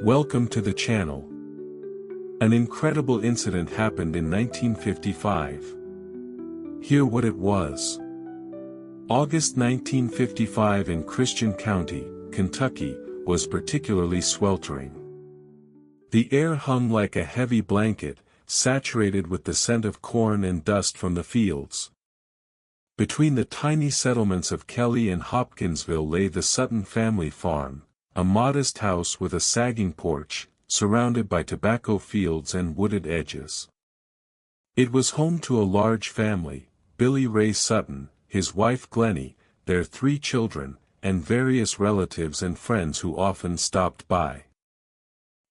Welcome to the channel. An incredible incident happened in 1955. Hear what it was. August 1955 in Christian County, Kentucky, was particularly sweltering. The air hung like a heavy blanket, saturated with the scent of corn and dust from the fields. Between the tiny settlements of Kelly and Hopkinsville lay the Sutton family farm, a modest house with a sagging porch, surrounded by tobacco fields and wooded edges. It was home to a large family: Billy Ray Sutton, his wife Glennie, their 3 children, and various relatives and friends who often stopped by.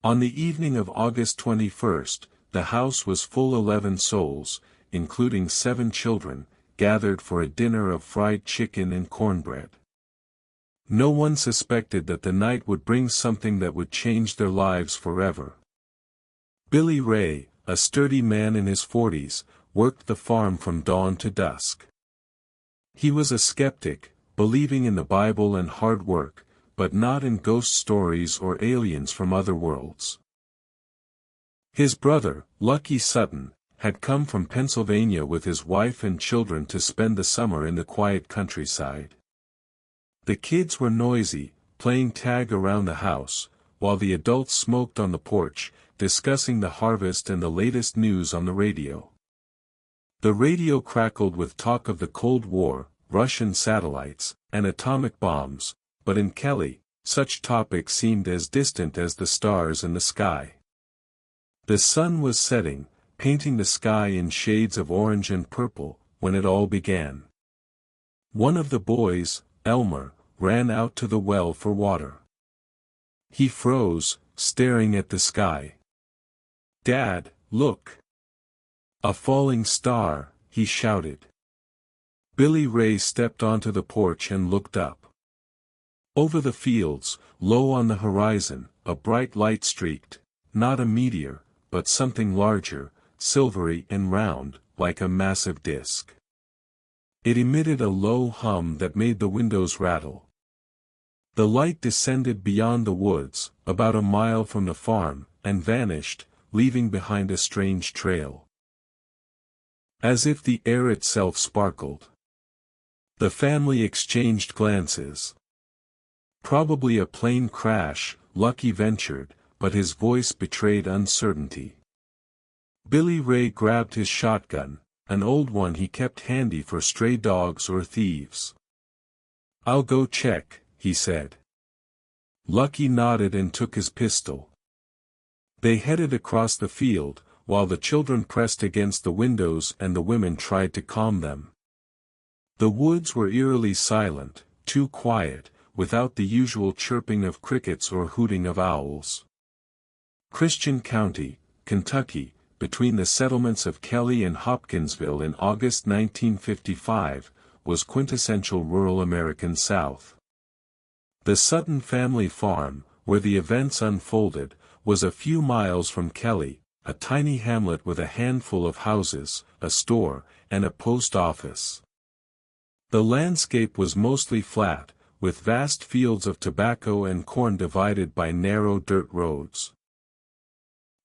On the evening of August 21st, the house was full. 11 souls, including 7 children, gathered for a dinner of fried chicken and cornbread. No one suspected that the night would bring something that would change their lives forever. Billy Ray, a sturdy man in his 40s, worked the farm from dawn to dusk. He was a skeptic, believing in the Bible and hard work, but not in ghost stories or aliens from other worlds. His brother, Lucky Sutton, had come from Pennsylvania with his wife and children to spend the summer in the quiet countryside. The kids were noisy, playing tag around the house, while the adults smoked on the porch, discussing the harvest and the latest news on the radio. The radio crackled with talk of the Cold War, Russian satellites, and atomic bombs, but in Kelly, such topics seemed as distant as the stars in the sky. The sun was setting, painting the sky in shades of orange and purple, when it all began. One of the boys, Elmer, ran out to the well for water. He froze, staring at the sky. "Dad, look! A falling star," he shouted. Billy Ray stepped onto the porch and looked up. Over the fields, low on the horizon, a bright light streaked, not a meteor, but something larger, silvery and round, like a massive disk. It emitted a low hum that made the windows rattle. The light descended beyond the woods, about a mile from the farm, and vanished, leaving behind a strange trail. As if the air itself sparkled. The family exchanged glances. "Probably a plane crash," Lucky ventured, but his voice betrayed uncertainty. Billy Ray grabbed his shotgun, an old one he kept handy for stray dogs or thieves. "I'll go check," he said. Lucky nodded and took his pistol. They headed across the field, while the children pressed against the windows and the women tried to calm them. The woods were eerily silent, too quiet, without the usual chirping of crickets or hooting of owls. Christian County, Kentucky, between the settlements of Kelly and Hopkinsville in August 1955, was quintessential rural American South. The Sutton family farm, where the events unfolded, was a few miles from Kelly, a tiny hamlet with a handful of houses, a store, and a post office. The landscape was mostly flat, with vast fields of tobacco and corn divided by narrow dirt roads.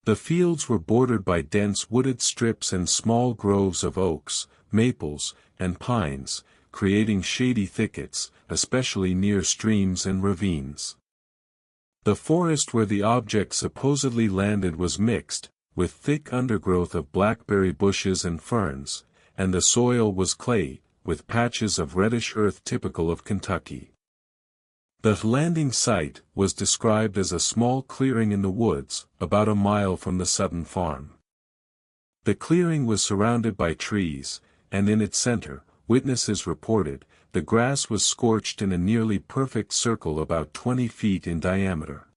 The fields were bordered by dense wooded strips and small groves of oaks, maples, and pines, creating shady thickets, especially near streams and ravines. The forest where the object supposedly landed was mixed, with thick undergrowth of blackberry bushes and ferns, and the soil was clay, with patches of reddish earth typical of Kentucky. The landing site was described as a small clearing in the woods, about a mile from the Sutton farm. The clearing was surrounded by trees, and in its center, witnesses reported, the grass was scorched in a nearly perfect circle about 20 feet in diameter.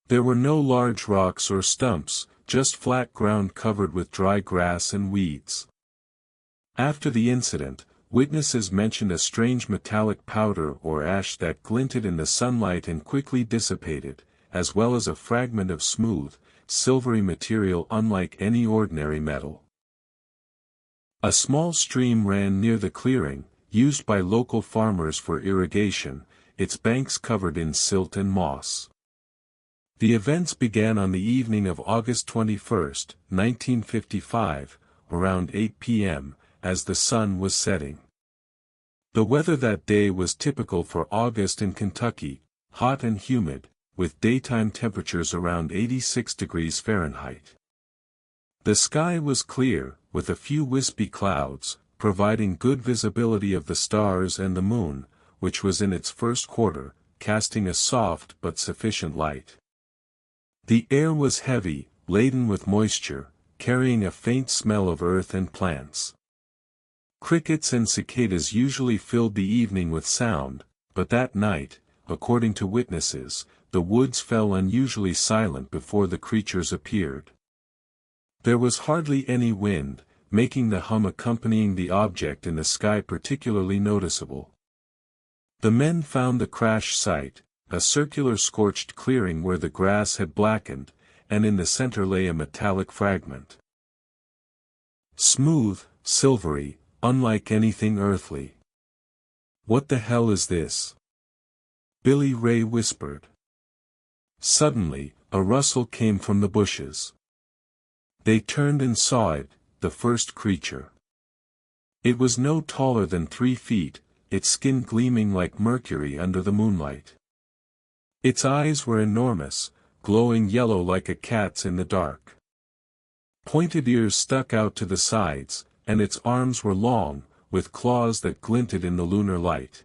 There were no large rocks or stumps, just flat ground covered with dry grass and weeds. After the incident, witnesses mentioned a strange metallic powder or ash that glinted in the sunlight and quickly dissipated, as well as a fragment of smooth, silvery material unlike any ordinary metal. A small stream ran near the clearing, used by local farmers for irrigation, its banks covered in silt and moss. The events began on the evening of August 21, 1955, around 8 p.m., as the sun was setting. The weather that day was typical for August in Kentucky, hot and humid, with daytime temperatures around 86 degrees Fahrenheit. The sky was clear, with a few wispy clouds, providing good visibility of the stars and the moon, which was in its first quarter, casting a soft but sufficient light. The air was heavy, laden with moisture, carrying a faint smell of earth and plants. Crickets and cicadas usually filled the evening with sound, but that night, according to witnesses, the woods fell unusually silent before the creatures appeared. There was hardly any wind, making the hum accompanying the object in the sky particularly noticeable. The men found the crash site, a circular scorched clearing where the grass had blackened, and in the center lay a metallic fragment. Smooth, silvery, unlike anything earthly. "What the hell is this?" Billy Ray whispered. Suddenly, a rustle came from the bushes. They turned and saw it, the first creature. It was no taller than 3 feet, its skin gleaming like mercury under the moonlight. Its eyes were enormous, glowing yellow like a cat's in the dark. Pointed ears stuck out to the sides, and its arms were long, with claws that glinted in the lunar light.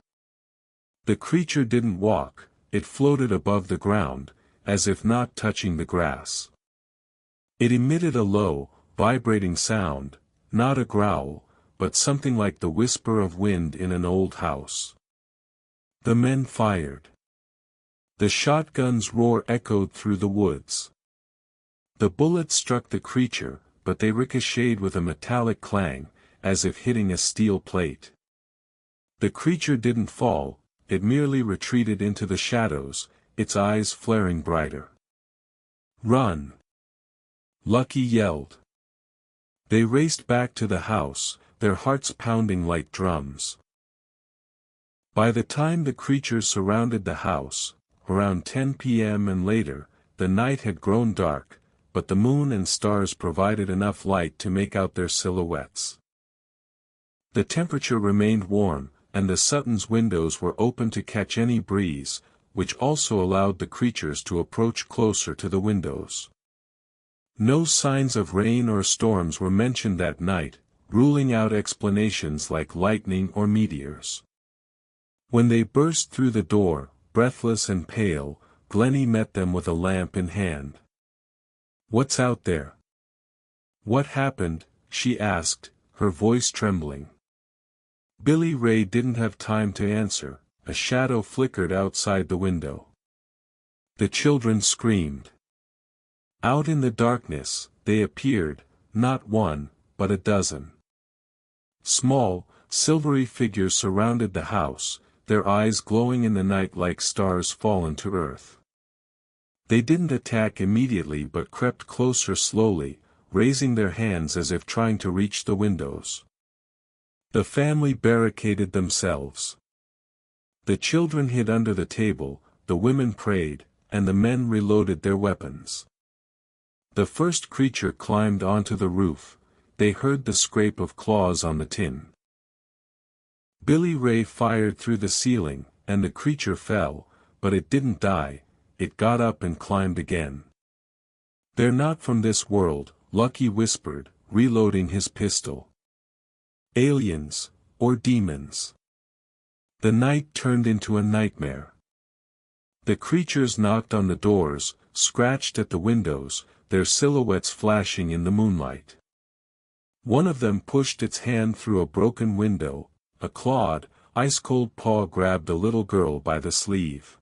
The creature didn't walk, it floated above the ground, as if not touching the grass. It emitted a low, vibrating sound, not a growl, but something like the whisper of wind in an old house. The men fired. The shotgun's roar echoed through the woods. The bullets struck the creature, but they ricocheted with a metallic clang, as if hitting a steel plate. The creature didn't fall, it merely retreated into the shadows, its eyes flaring brighter. "Run!" Lucky yelled. They raced back to the house, their hearts pounding like drums. By the time the creatures surrounded the house, around 10 p.m. and later, the night had grown dark, but the moon and stars provided enough light to make out their silhouettes. The temperature remained warm, and the Sutton's windows were open to catch any breeze, which also allowed the creatures to approach closer to the windows. No signs of rain or storms were mentioned that night, ruling out explanations like lightning or meteors. When they burst through the door, breathless and pale, Glennie met them with a lamp in hand. "What's out there?" "What happened?" she asked, her voice trembling. Billy Ray didn't have time to answer, a shadow flickered outside the window. The children screamed. Out in the darkness, they appeared, not one, but a dozen. Small, silvery figures surrounded the house, their eyes glowing in the night like stars fallen to earth. They didn't attack immediately but crept closer slowly, raising their hands as if trying to reach the windows. The family barricaded themselves. The children hid under the table, the women prayed, and the men reloaded their weapons. The first creature climbed onto the roof, they heard the scrape of claws on the tin. Billy Ray fired through the ceiling, and the creature fell, but it didn't die, it got up and climbed again. "They're not from this world," Lucky whispered, reloading his pistol. "Aliens, or demons." The night turned into a nightmare. The creatures knocked on the doors, scratched at the windows, their silhouettes flashing in the moonlight. One of them pushed its hand through a broken window, a clawed, ice-cold paw grabbed a little girl by the sleeve.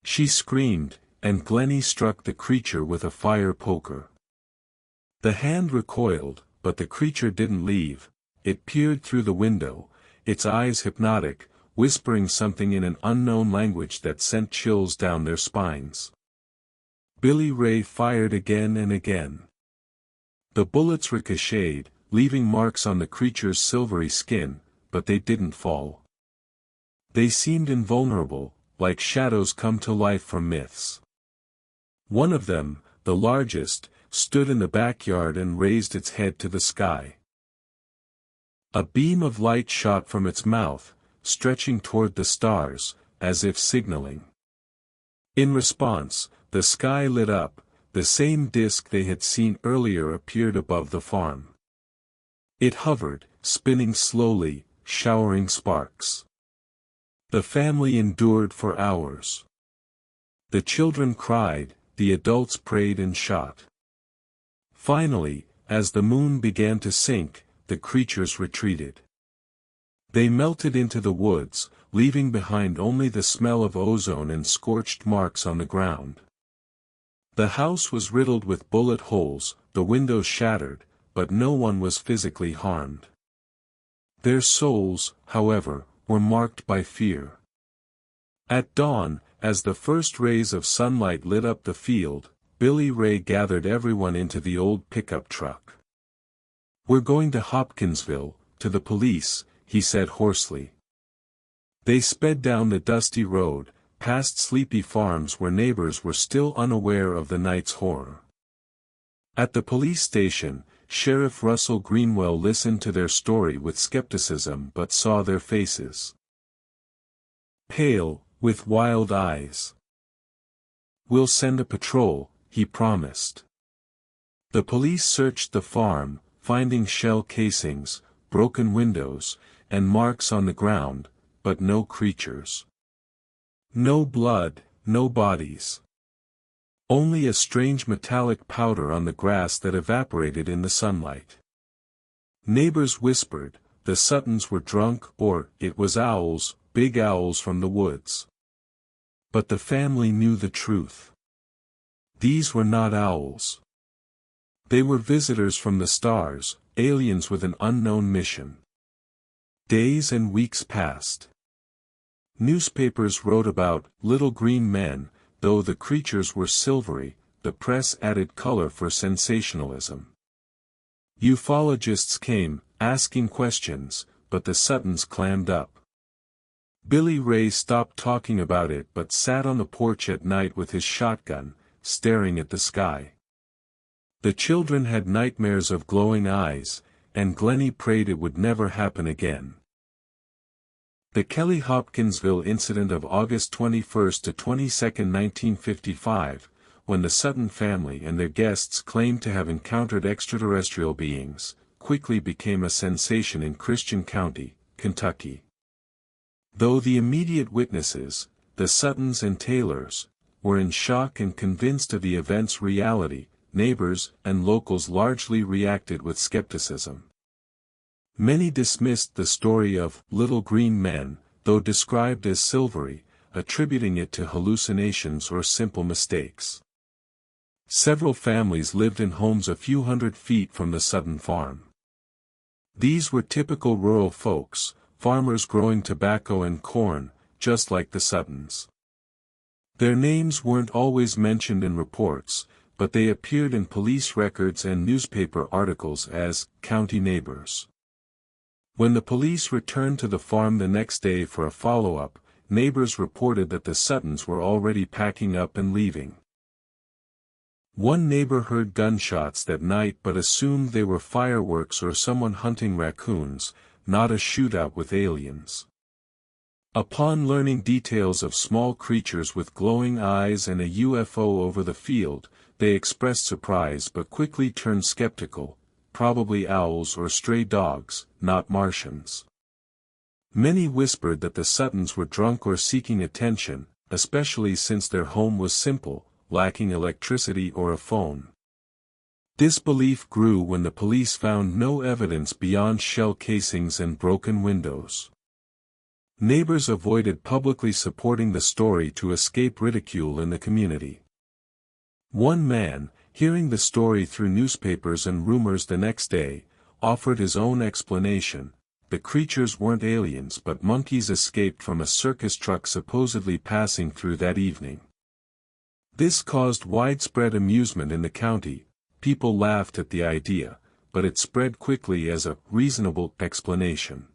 She screamed, and Glennie struck the creature with a fire poker. The hand recoiled, but the creature didn't leave, it peered through the window, its eyes hypnotic, whispering something in an unknown language that sent chills down their spines. Billy Ray fired again and again. The bullets ricocheted, leaving marks on the creature's silvery skin, but they didn't fall. They seemed invulnerable, like shadows come to life from myths. One of them, the largest, stood in the backyard and raised its head to the sky. A beam of light shot from its mouth, stretching toward the stars, as if signaling. In response, the sky lit up, the same disk they had seen earlier appeared above the farm. It hovered, spinning slowly, showering sparks. The family endured for hours. The children cried, the adults prayed and shot. Finally, as the moon began to sink, the creatures retreated. They melted into the woods, leaving behind only the smell of ozone and scorched marks on the ground. The house was riddled with bullet holes, the windows shattered, but no one was physically harmed. Their souls, however, were marked by fear. At dawn, as the first rays of sunlight lit up the field, Billy Ray gathered everyone into the old pickup truck. "We're going to Hopkinsville, to the police," he said hoarsely. They sped down the dusty road, past sleepy farms where neighbors were still unaware of the night's horror. At the police station, Sheriff Russell Greenwell listened to their story with skepticism but saw their faces. Pale, with wild eyes. "We'll send a patrol," he promised. The police searched the farm, finding shell casings, broken windows, and marks on the ground, but no creatures. No blood, no bodies. Only a strange metallic powder on the grass that evaporated in the sunlight. Neighbors whispered, the Suttons were drunk or, it was owls, big owls from the woods. But the family knew the truth. These were not owls. They were visitors from the stars, aliens with an unknown mission. Days and weeks passed. Newspapers wrote about little green men. Though the creatures were silvery, the press added color for sensationalism. Ufologists came, asking questions, but the Suttons clammed up. Billy Ray stopped talking about it but sat on the porch at night with his shotgun, staring at the sky. The children had nightmares of glowing eyes, and Glennie prayed it would never happen again. The Kelly-Hopkinsville incident of August 21 to 22, 1955, when the Sutton family and their guests claimed to have encountered extraterrestrial beings, quickly became a sensation in Christian County, Kentucky. Though the immediate witnesses, the Suttons and Taylors, were in shock and convinced of the event's reality, neighbors and locals largely reacted with skepticism. Many dismissed the story of little green men, though described as silvery, attributing it to hallucinations or simple mistakes. Several families lived in homes a few hundred feet from the Sutton Farm. These were typical rural folks, farmers growing tobacco and corn, just like the Suttons. Their names weren't always mentioned in reports, but they appeared in police records and newspaper articles as county neighbors. When the police returned to the farm the next day for a follow-up, neighbors reported that the Suttons were already packing up and leaving. One neighbor heard gunshots that night but assumed they were fireworks or someone hunting raccoons, not a shootout with aliens. Upon learning details of small creatures with glowing eyes and a UFO over the field, they expressed surprise but quickly turned skeptical. Probably owls or stray dogs, not Martians. Many whispered that the Suttons were drunk or seeking attention, especially since their home was simple, lacking electricity or a phone. Disbelief grew when the police found no evidence beyond shell casings and broken windows. Neighbors avoided publicly supporting the story to escape ridicule in the community. One man, hearing the story through newspapers and rumors the next day, offered his own explanation. The creatures weren't aliens but monkeys escaped from a circus truck supposedly passing through that evening. This caused widespread amusement in the county. People laughed at the idea, but it spread quickly as a reasonable explanation.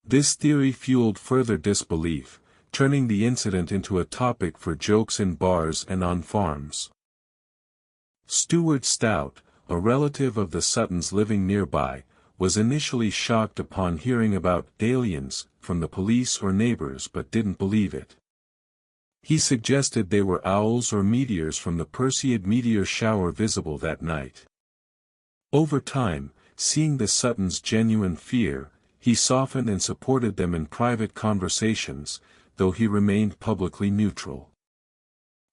This theory fueled further disbelief. turning the incident into a topic for jokes in bars and on farms. Stuart Stout, a relative of the Suttons living nearby, was initially shocked upon hearing about aliens from the police or neighbors but didn't believe it. He suggested they were owls or meteors from the Perseid meteor shower visible that night. Over time, seeing the Suttons' genuine fear, he softened and supported them in private conversations, though he remained publicly neutral.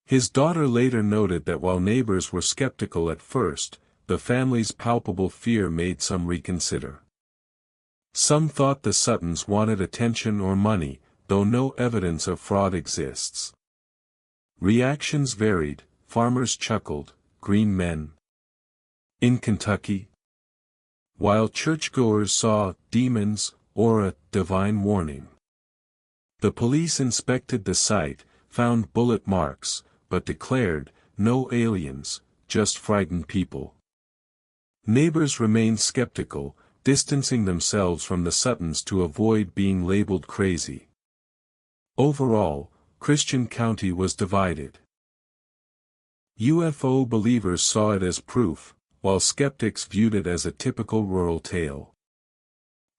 His daughter later noted that while neighbors were skeptical at first, the family's palpable fear made some reconsider. Some thought the Suttons wanted attention or money, though no evidence of fraud exists. Reactions varied, farmers chuckled, green men in Kentucky, while churchgoers saw demons or a divine warning. The police inspected the site, found bullet marks, but declared, no aliens, just frightened people. Neighbors remained skeptical, distancing themselves from the Suttons to avoid being labeled crazy. Overall, Christian County was divided. UFO believers saw it as proof, while skeptics viewed it as a typical rural tale.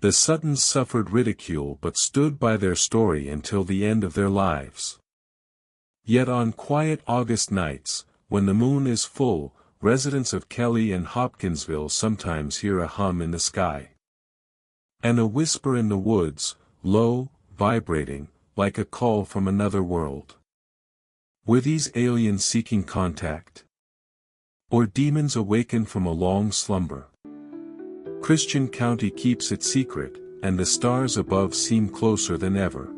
The Suttons suffered ridicule but stood by their story until the end of their lives. Yet on quiet August nights, when the moon is full, residents of Kelly and Hopkinsville sometimes hear a hum in the sky. And a whisper in the woods, low, vibrating, like a call from another world. Were these aliens seeking contact? Or demons awakened from a long slumber? Christian County keeps its secret, and the stars above seem closer than ever.